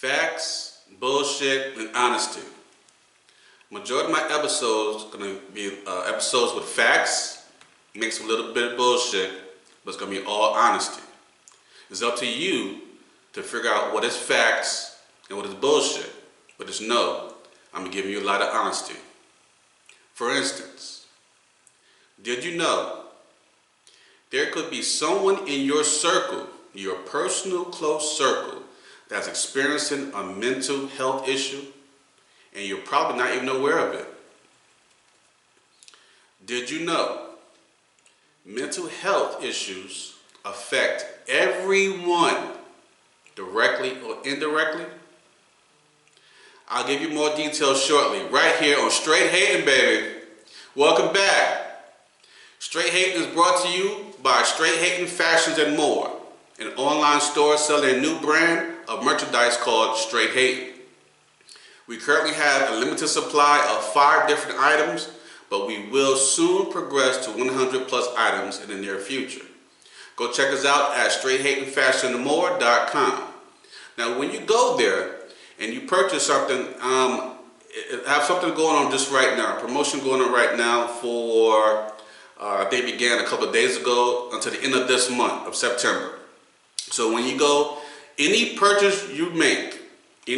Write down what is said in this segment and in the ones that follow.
Facts, bullshit, and honesty. Majority of my episodes are going to be episodes with facts, mixed with a little bit of bullshit, but it's going to be all honesty. It's up to you to figure out what is facts and what is bullshit. But just know, I'm going to give you a lot of honesty. For instance, did you know there could be someone in your circle, your personal close circle, that's experiencing a mental health issue and you're probably not even aware of it? Did you know mental health issues affect everyone directly or indirectly? I'll give you more details shortly, right here on Straight Hating, baby. Welcome back. Straight Hating is brought to you by Straight Hating Fashions and More, an online store selling a new brand of merchandise called Straight Hating. We currently have a limited supply of 5 different items, but we will soon progress to 100 plus items in the near future. Go check us out at straighthatingfashionandmore.com. Now, when you go there and you purchase something, have something going on just right now, a promotion going on right now for, they began a couple of days ago until the end of this month of September. So when you go, any purchase you make, you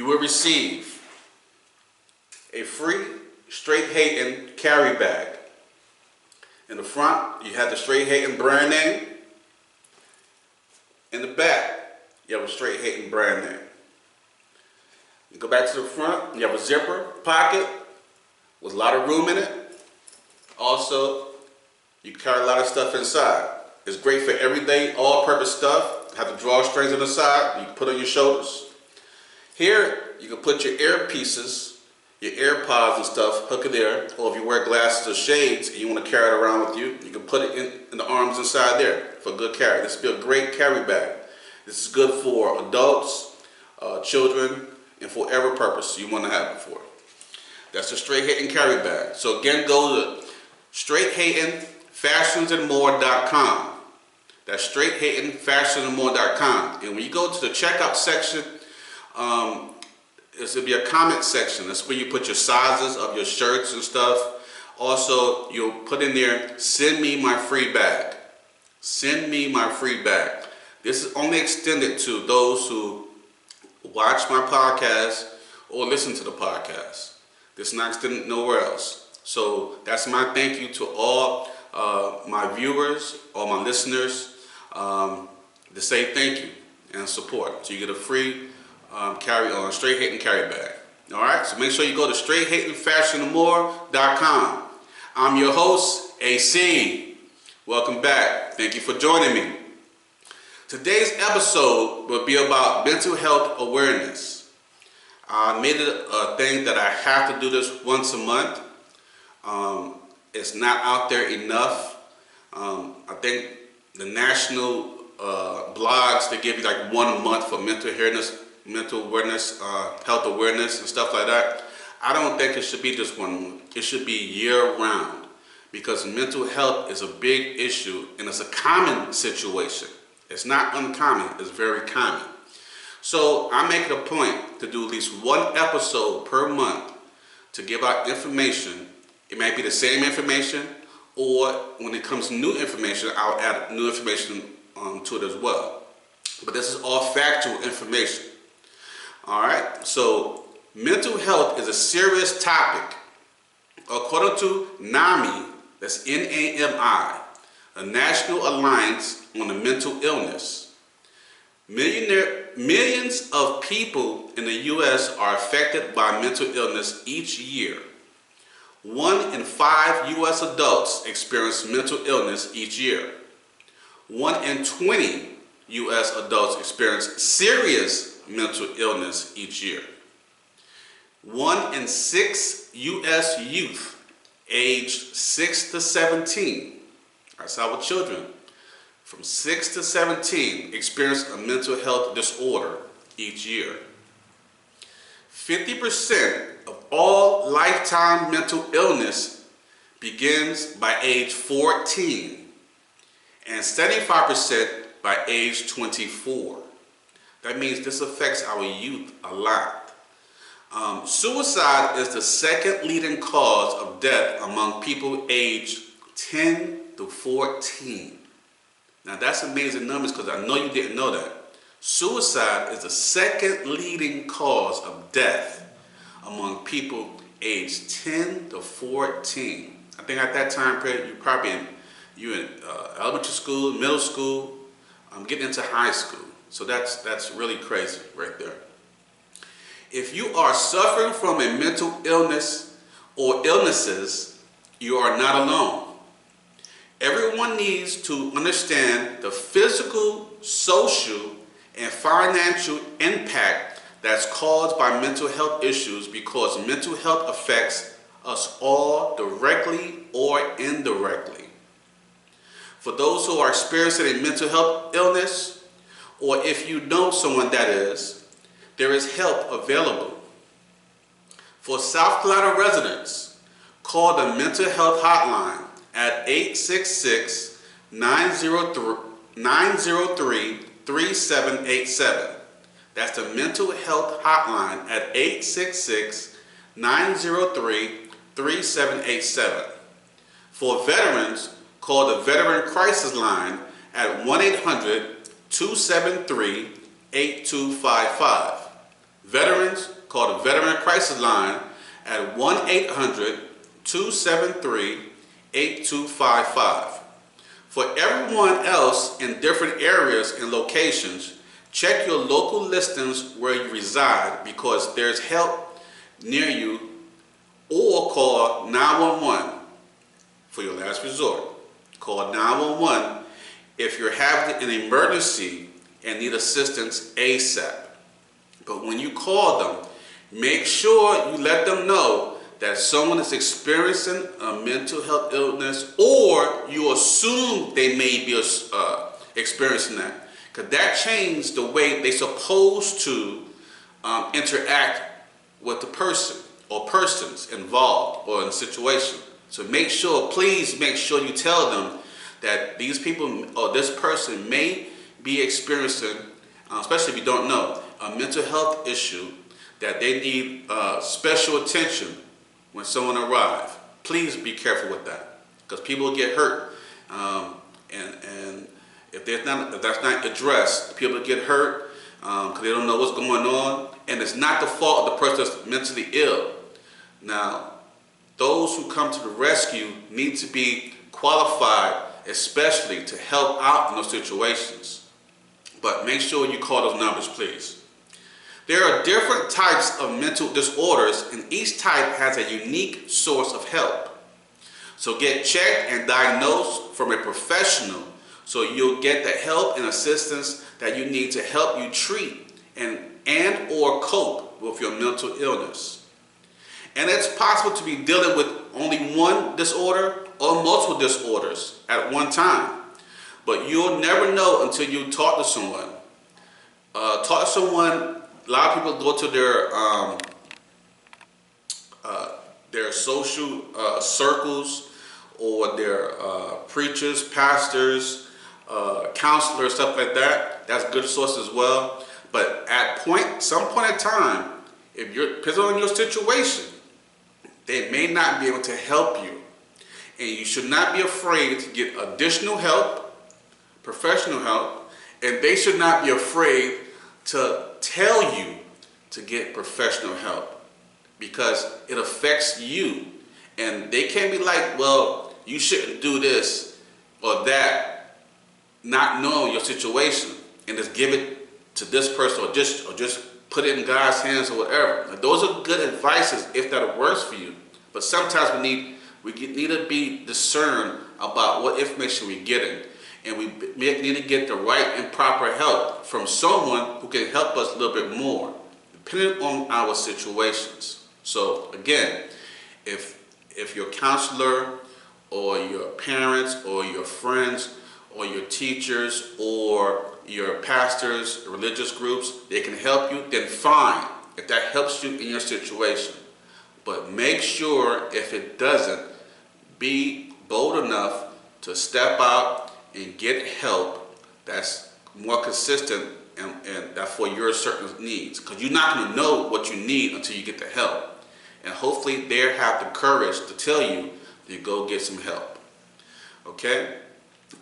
will receive a free Straight Hating carry bag. In the front, you have the Straight Hating brand name. In the back, you have a Straight Hating brand name. You go back to the front, you have a zipper pocket with a lot of room in it. Also, you carry a lot of stuff inside. It's great for everyday, all-purpose stuff. Have the drawstrings on the side, you can put on your shoulders. Here, you can put your earpieces, your AirPods and stuff, hook it there. Or if you wear glasses or shades and you want to carry it around with you, you can put it in the arms inside there for good carry. This will be a great carry bag. This is good for adults, children, and for whatever purpose you want to have it for. That's the Straight Hating carry bag. So again, go to straighthatingfashionandmore.com. That's straighthatingfashionandmore.com. And when you go to the checkout section, this will be a comment section. That's where you put your sizes of your shirts and stuff. Also, you'll put in there, send me my free bag. Send me my free bag. This is only extended to those who watch my podcast or listen to the podcast. This is not extended nowhere else. So that's my thank you to all my viewers, all my listeners, to say thank you and support. So you get a free Straight Hating carry bag. All right, so make sure you go to straighthatingfashionandmore.com. I'm your host, AC. Welcome back. Thank you for joining me. Today's episode will be about mental health awareness. I made it a thing that I have to do this once a month. It's not out there enough. I think the national blogs, they give you like 1 a month for mental awareness, health awareness and stuff like that. I don't think it should be just 1 month. It should be year round, because mental health is a big issue and it's a common situation. It's not uncommon, it's very common. So I make it a point to do at least 1 episode per month to give out information. It might be the same information, or when it comes to new information, I'll add new information to it as well. But this is all factual information. All right, so mental health is a serious topic. According to NAMI, that's NAMI, a National Alliance on the Mental Illness, millions of people in the U.S. are affected by mental illness each year. 1 in 5 U.S. adults experience mental illness each year. 1 in 20 U.S. adults experience serious mental illness each year. 1 in 6 U.S. youth aged 6 to 17, that's our children, from 6 to 17 experience a mental health disorder each year. 50% of all lifetime mental illness begins by age 14 and 75% by age 24. That means this affects our youth a lot. Suicide is the second leading cause of death among people aged 10 to 14. Now that's amazing numbers, because I know you didn't know that. Suicide is the second leading cause of death among people aged 10 to 14. I think at that time period, you're in elementary school, middle school, getting into high school. So that's really crazy right there. If you are suffering from a mental illness or illnesses, you are not alone. Everyone needs to understand the physical, social, and financial impact that's caused by mental health issues, because mental health affects us all directly or indirectly. For those who are experiencing a mental health illness, or if you know someone that is, there is help available. For South Carolina residents, call the Mental Health Hotline at 866-903-3787. That's the Mental Health Hotline at 866-903-3787. For veterans, call the Veteran Crisis Line at 1-800-273-8255. Veterans, call the Veteran Crisis Line at 1-800-273-8255. For everyone else in different areas and locations, check your local listings where you reside, because there's help near you, or call 911 for your last resort. Call 911 if you're having an emergency and need assistance ASAP. But when you call them, make sure you let them know that someone is experiencing a mental health illness, or you assume they may be experiencing that, because that changes the way they're supposed to interact with the person or persons involved or in the situation. So please make sure you tell them that these people or this person may be experiencing, especially if you don't know, a mental health issue, that they need special attention when someone arrives. Please be careful with that, because people get hurt, and if that's not addressed, people get hurt because they don't know what's going on, and it's not the fault of the person that's mentally ill. Now, those who come to the rescue need to be qualified, especially to help out in those situations. But make sure you call those numbers, please. There are different types of mental disorders, and each type has a unique source of help. So get checked and diagnosed from a professional, so you'll get the help and assistance that you need to help you treat and or cope with your mental illness. And it's possible to be dealing with only one disorder or multiple disorders at one time. But you'll never know until you talk to someone. A lot of people go to their social circles, or their preachers, pastors, counselors, stuff like that. That's a good source as well. But at some point in time, if you're depending on your situation, they may not be able to help you. And you should not be afraid to get additional help, professional help, and they should not be afraid to tell you to get professional help, because it affects you. And they can't be like, well, you shouldn't do this or that, not knowing your situation, and just give it to this person, or just put it in God's hands or whatever. Now, those are good advices if that works for you. But sometimes we need to be discerned about what information we're getting, and we need to get the right and proper help from someone who can help us a little bit more, depending on our situations. So again, if your counselor or your parents or your friends or your teachers or your pastors, religious groups, they can help you, then fine, if that helps you in your situation. But make sure, if it doesn't, be bold enough to step out and get help that's more consistent and that's for your certain needs. Because you're not going to know what you need until you get the help. And hopefully they have the courage to tell you to go get some help. Okay?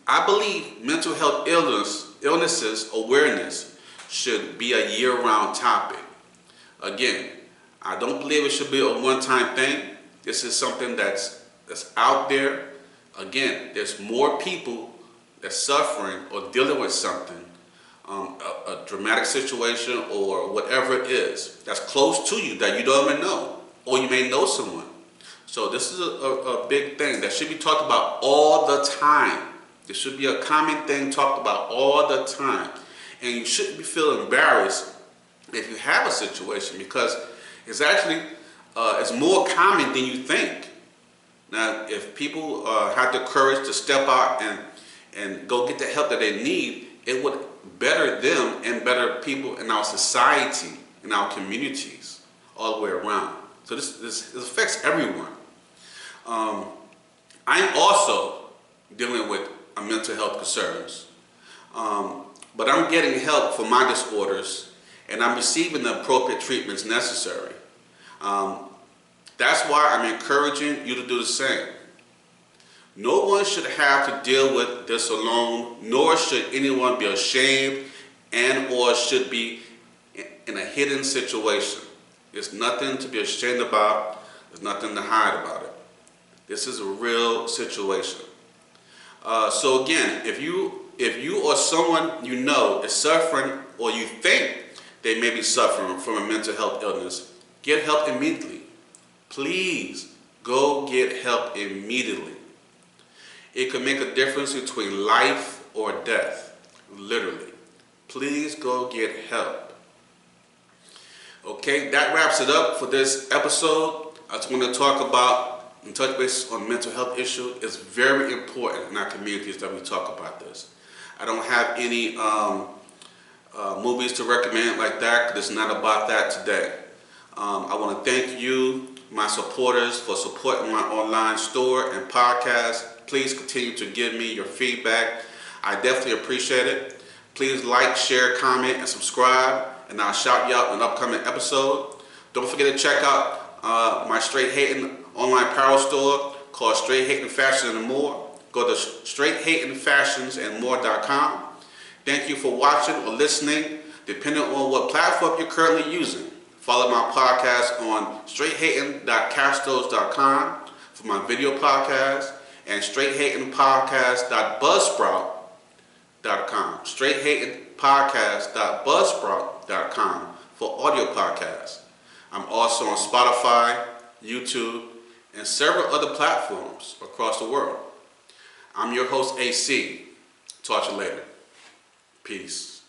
I believe mental health illnesses awareness should be a year-round topic. Again, I don't believe it should be a one-time thing. This is something that's out there. Again, there's more people that's suffering or dealing with something, a dramatic situation or whatever it is that's close to you that you don't even know, or you may know someone. So this is a big thing that should be talked about all the time. This should be a common thing talked about all the time. And you shouldn't be feeling embarrassed if you have a situation, because it's actually it's more common than you think. Now, if people have the courage to step out and go get the help that they need, it would better them and better people in our society, in our communities, all the way around. So this affects everyone. I'm also dealing with mental health concerns, but I'm getting help for my disorders, and I'm receiving the appropriate treatments necessary. That's why I'm encouraging you to do the same. No one should have to deal with this alone, nor should anyone be ashamed and or should be in a hidden situation. There's nothing to be ashamed about. There's nothing to hide about it. This is a real situation. So again, if you or someone you know is suffering, or you think they may be suffering from a mental health illness, get help immediately. Please go get help immediately. It could make a difference between life or death, literally. Please go get help. Okay, that wraps it up for this episode. I just want to talk about and touch base on mental health issue. It's very important in our communities that we talk about this. I don't have any movies to recommend like that, because it's not about that today. I want to thank you, my supporters, for supporting my online store and podcast. Please continue to give me your feedback. I definitely appreciate it. Please like, share, comment, and subscribe, and I'll shout you out in an upcoming episode. Don't forget to check out my Straight Hating online apparel store called Straight Hating Fashion and More. Go to straighthatingfashionsandmore.com. Thank you for watching or listening, depending on what platform you're currently using. Follow my podcast on straighthating.castos.com for my video podcast, and straighthatingpodcast.buzzsprout.com. straighthatingpodcast.buzzsprout.com for audio podcasts. I'm also on Spotify, YouTube, and several other platforms across the world. I'm your host, AC. Talk to you later. Peace.